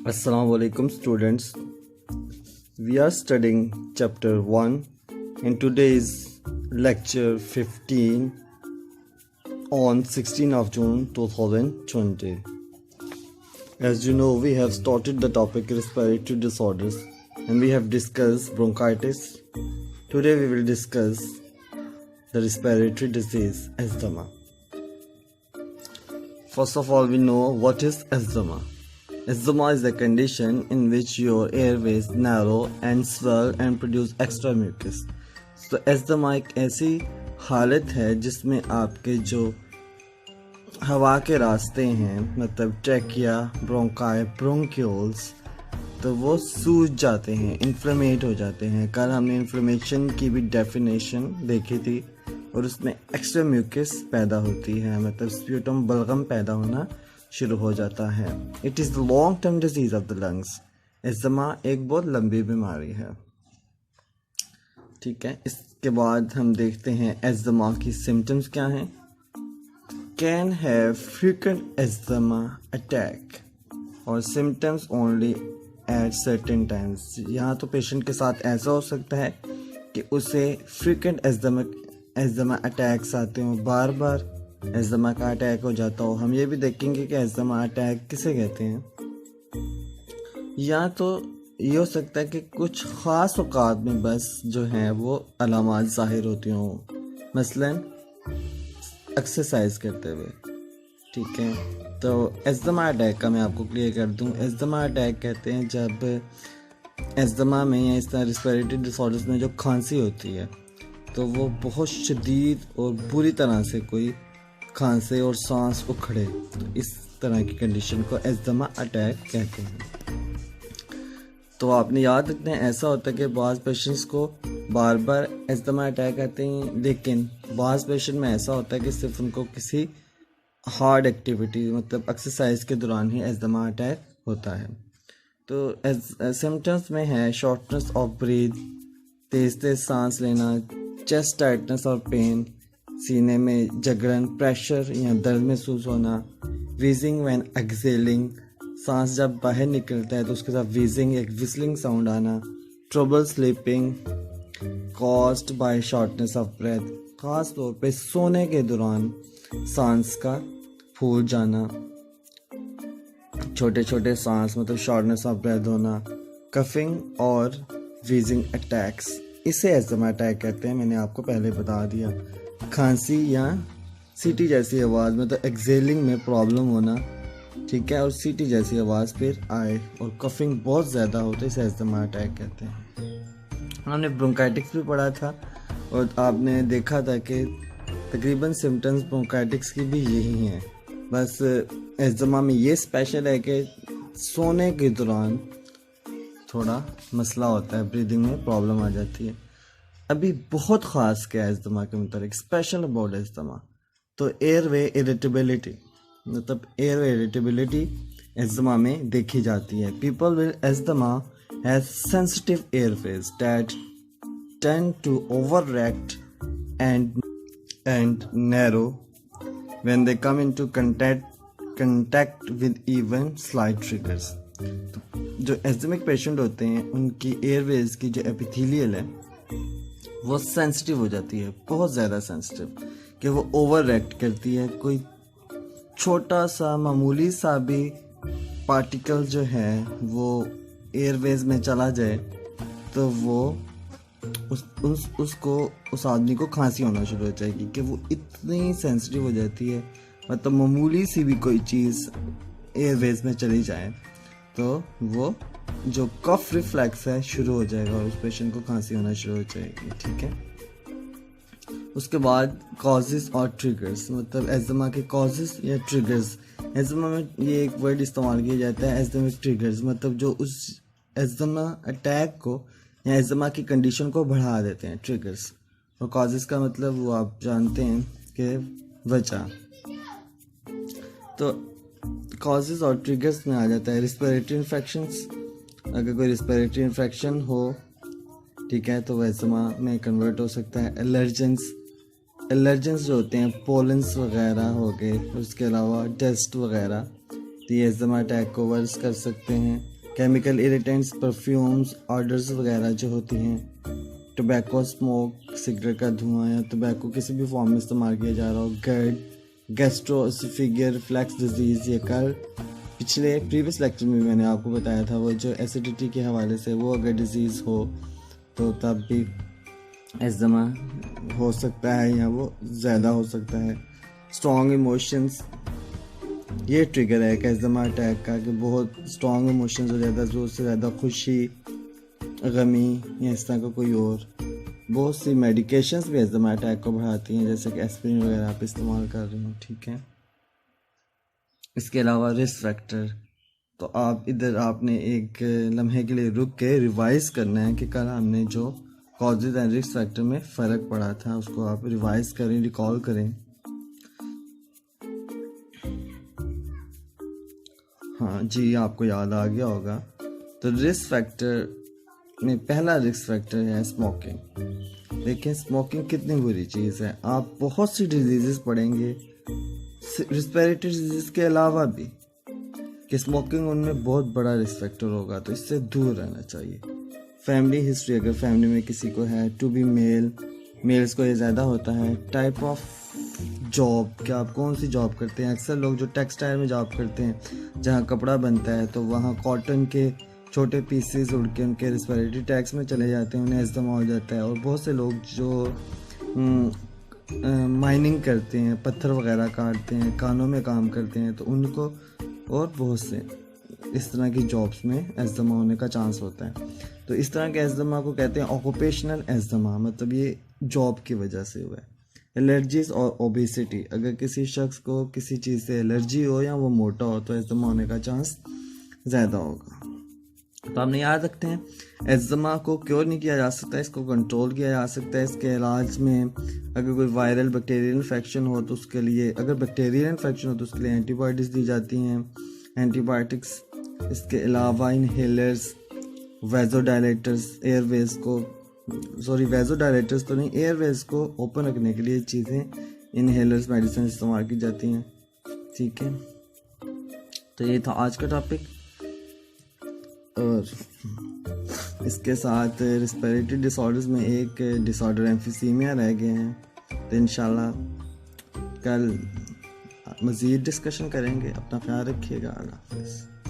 Assalamu alaikum students. We are studying chapter 1 in today's lecture 15 on 16th of June 2020. As you know, we have started the topic respiratory disorders and we have discussed bronchitis. Today we will discuss the respiratory disease asthma. First of all, we know what is asthma. Asthma is a condition in which your airways narrow and swell and produce extra mucus. तो asthma एक ऐसी हालत है जिसमें आपके जो हवा के रास्ते हैं मतलब ट्रैकिया, ब्रोंकाई, ब्रोंक्यूल्स तो वो सूज जाते हैं, इन्फ्लेमेट हो जाते हैं। कल हमने इन्फ्लेमेशन की भी डेफिनेशन देखी थी और उसमें एक्स्ट्रा म्यूकस पैदा होती है मतलब स्प्यूटम बलगम पैदा होना शुरू हो जाता है। It is the long term disease of the lungs. Asthma एक बहुत लंबी बीमारी है, ठीक है। इसके बाद हम देखते हैं एज़मा की सिम्टम्स क्या हैं। Can have frequent asthma attack और symptoms only at certain times. यहाँ तो पेशेंट के साथ ऐसा हो सकता है कि उसे फ्रीक्वेंट एज़मा अटैक्स आते हों, बार बार एज़मा का अटैक हो जाता हो। हम ये भी देखेंगे कि एज़मा अटैक किसे कहते हैं। या तो ये हो सकता है कि कुछ ख़ास औकात में बस जो हैं वो अलामात ज़ाहिर होती हों, मसलन एक्सरसाइज करते हुए, ठीक है। तो एज़मा अटैक का मैं आपको क्लियर कर दूं। एज़मा अटैक कहते हैं जब एज़मा में या इस तरह रिस्पिरेटरी डिसऑर्डर्स में जो खांसी होती है तो वो बहुत शदीद और बुरी तरह से कोई खांसे और सांस उखड़े, इस तरह की कंडीशन को एज़मा अटैक कहते हैं। तो आपने याद रखना है, ऐसा होता है कि बाज़ पेशेंट्स को बार बार एज़मा अटैक आते हैं, लेकिन बाज़ पेशेंट में ऐसा होता है कि सिर्फ उनको किसी हार्ड एक्टिविटी मतलब एक्सरसाइज के दौरान ही एज़मा अटैक होता है। तो सिम्टम्स में है शॉर्टनेस ऑफ ब्रीथ, तेज़ तेज़ सांस लेना, चेस्ट टाइटनेस और पेन, सीने में जगड़न, प्रेशर या दर्द महसूस होना, वीजिंग व्हेन एक्सहेलिंग, सांस जब बाहर निकलता है तो उसके साथ वीजिंग एक विस्लिंग साउंड आना, trouble sleeping caused by shortness of breath, ख़ास तौर पे सोने के दौरान सांस का फूल जाना, छोटे छोटे सांस मतलब शॉर्टनेस ऑफ ब्रेथ होना, कफिंग और वीजिंग अटैक्स, इसे एज़मा अटैक कहते हैं। मैंने आपको पहले बता दिया। खांसी या सीटी जैसी आवाज़ मतलब एक्सहेलिंग में प्रॉब्लम होना, ठीक है, और सीटी जैसी आवाज़ फिर आए और कफिंग बहुत ज़्यादा हो तो इसे एज़मा अटैक कहते हैं। हमने ब्रोंकाइटिक्स भी पढ़ा था और आपने देखा था कि तकरीबन सिम्टम्स ब्रोंकाइटिक्स की भी यही हैं, बस एज़मा में ये स्पेशल है कि सोने के दौरान थोड़ा मसला होता है, ब्रीदिंग में प्रॉब्लम आ जाती है। अभी बहुत ख़ास क्या है एज़मा के मुताबिक स्पेशल अबाउट एज़मा, तो एयरवे इरिटेबिलिटी मतलब एयरवे इरिटेबिलिटी एज़मा में देखी जाती है। People with asthma have sensitive airways that tend to overreact and narrow when they come into contact with even slight triggers. जो एज़मिक पेशेंट होते हैं उनकी एयरवेज की जो एपिथेलियल है वो सेंसिटिव हो जाती है, बहुत ज़्यादा सेंसिटिव, कि वो ओवर रिएक्ट करती है। कोई छोटा सा मामूली सा भी पार्टिकल जो है वो एयरवेज में चला जाए तो वो उस आदमी को खांसी होना शुरू हो जाएगी कि वो इतनी सेंसिटिव हो जाती है। मतलब मामूली सी भी कोई चीज़ एयरवेज में चली जाए तो वो जो कफ रिफ्लेक्स है शुरू हो जाएगा और उस पेशेंट को खांसी होना शुरू हो जाएगी, ठीक है। उसके बाद कॉजेज़ और ट्रिगर्स मतलब एज़मा के कॉजेज़ या ट्रिगर्स। एज़मा में ये एक वर्ड इस्तेमाल किया जाता है एज़मिक ट्रिगर्स, मतलब जो उस एज़मा अटैक को या एज़मा की कंडीशन को बढ़ा देते हैं, ट्रिगर्स। और कॉजेज़ का मतलब वो आप जानते हैं कि वजह। तो कॉजेज़ और ट्रिगर्स में आ जाता है रिस्पिरेटरी इन्फेक्शंस। अगर कोई रिस्पिरेटरी इन्फेक्शन हो, ठीक है, तो वह एज़मा में कन्वर्ट हो सकता है। एलर्जेंस जो होते हैं पोलेंस वगैरह हो गए, उसके अलावा डस्ट वगैरह, तो ये एज़मा अटैक को वर्स कर सकते हैं। केमिकल इरिटेंट्स, परफ्यूम्स, ऑर्डर्स वगैरह जो होती हैं, टोबैको स्मोक, सिगरेट का धुआं या टोबैको किसी भी फॉर्म में इस्तेमाल किया जा रहा हो, गैड, गैस्ट्रोएसोफेजियल रिफ्लक्स डिजीज़, ये कल पिछले प्रीवियस लेक्चर में मैंने आपको बताया था, वो जो एसिडिटी के हवाले से वो अगर डिजीज़ हो तो तब भी एज़मा हो सकता है या वो ज़्यादा हो सकता है। स्ट्रॉन्ग इमोशंस, ये ट्रिगर है कि एज़मा अटैक का, कि बहुत स्ट्रॉन्ग इमोशंस हो जाता है, ज़रूरत से ज़्यादा खुशी, गमी या इस तरह का कोई और। बहुत सी मेडिकेशंस भी एज़मा अटैक को बढ़ाती हैं, जैसे कि एस्पिरिन वगैरह आप इस्तेमाल कर रहे हो, ठीक है। इसके अलावा रिस्क फैक्टर, तो आप इधर आपने एक लम्हे के लिए रुक के रिवाइज करना है कि कल हमने जो कॉजेज एंड रिस्क फैक्टर में फ़र्क पड़ा था उसको आप रिवाइज करें, रिकॉल करें। हाँ जी, आपको याद आ गया होगा। तो रिस्क फैक्टर में पहला रिस्क फैक्टर है स्मोकिंग। देखिए स्मोकिंग कितनी बुरी चीज़ है। आप बहुत सी डिजीज़ पढ़ेंगे रिस्पिरेटरी डिजीज़ के अलावा भी कि स्मोकिंग उनमें बहुत बड़ा रिस्क फैक्टर होगा, तो इससे दूर रहना चाहिए। फैमिली हिस्ट्री, अगर फैमिली में किसी को है, टू बी मेल्स को ये ज़्यादा होता है। टाइप ऑफ जॉब, कि आप कौन सी जॉब करते हैं। अक्सर लोग जो टेक्सटाइल में जॉब करते हैं, जहाँ कपड़ा बनता है, तो वहाँ कॉटन के छोटे पीसेस उड़ के उनके रिस्पिरेटरी ट्रैक्ट्स में चले जाते हैं, उन्हें अस्थमा हो जाता है। और बहुत से लोग जो माइनिंग करते हैं, पत्थर वगैरह काटते हैं, कानों में काम करते हैं, तो उनको और बहुत से इस तरह की जॉब्स में एस्थमा होने का चांस होता है। तो इस तरह के एस्थमा को कहते हैं ऑक्यूपेशनल एस्थमा, मतलब ये जॉब की वजह से हुआ है। एलर्जीज और ओबेसिटी, अगर किसी शख्स को किसी चीज़ से एलर्जी हो या वो मोटा हो तो एस्थमा होने का चांस ज़्यादा होगा। तो आपने याद रखते हैं एस्थमा को क्योर नहीं किया जा सकता, इसको कंट्रोल किया जा सकता है। इसके इलाज में अगर कोई वायरल बैक्टीरियल इन्फेक्शन हो तो उसके लिए, अगर बैक्टीरियल इन्फेक्शन हो तो उसके लिए एंटीबायोटिक्स दी जाती हैं, एंटीबायोटिक्स। इसके अलावा इनहेलर्स, वेजोडायलेटर्स, एयरवेज को वेजोडायलेटर्स तो नहीं, एयरवेज को ओपन रखने के लिए चीज़ें, इनहेलर्स, मेडिसिन इस्तेमाल की जाती हैं, ठीक है। तो ये था आज का टॉपिक, और इसके साथ रिस्पिरेटरी डिसऑर्डर्स में एक डिसऑर्डर एम्फीसीमिया रह गए हैं। तो इंशाल्लाह कल मज़ीद डिस्कशन करेंगे। अपना ख्याल रखिएगा। अल्लाह हाफ़िज़।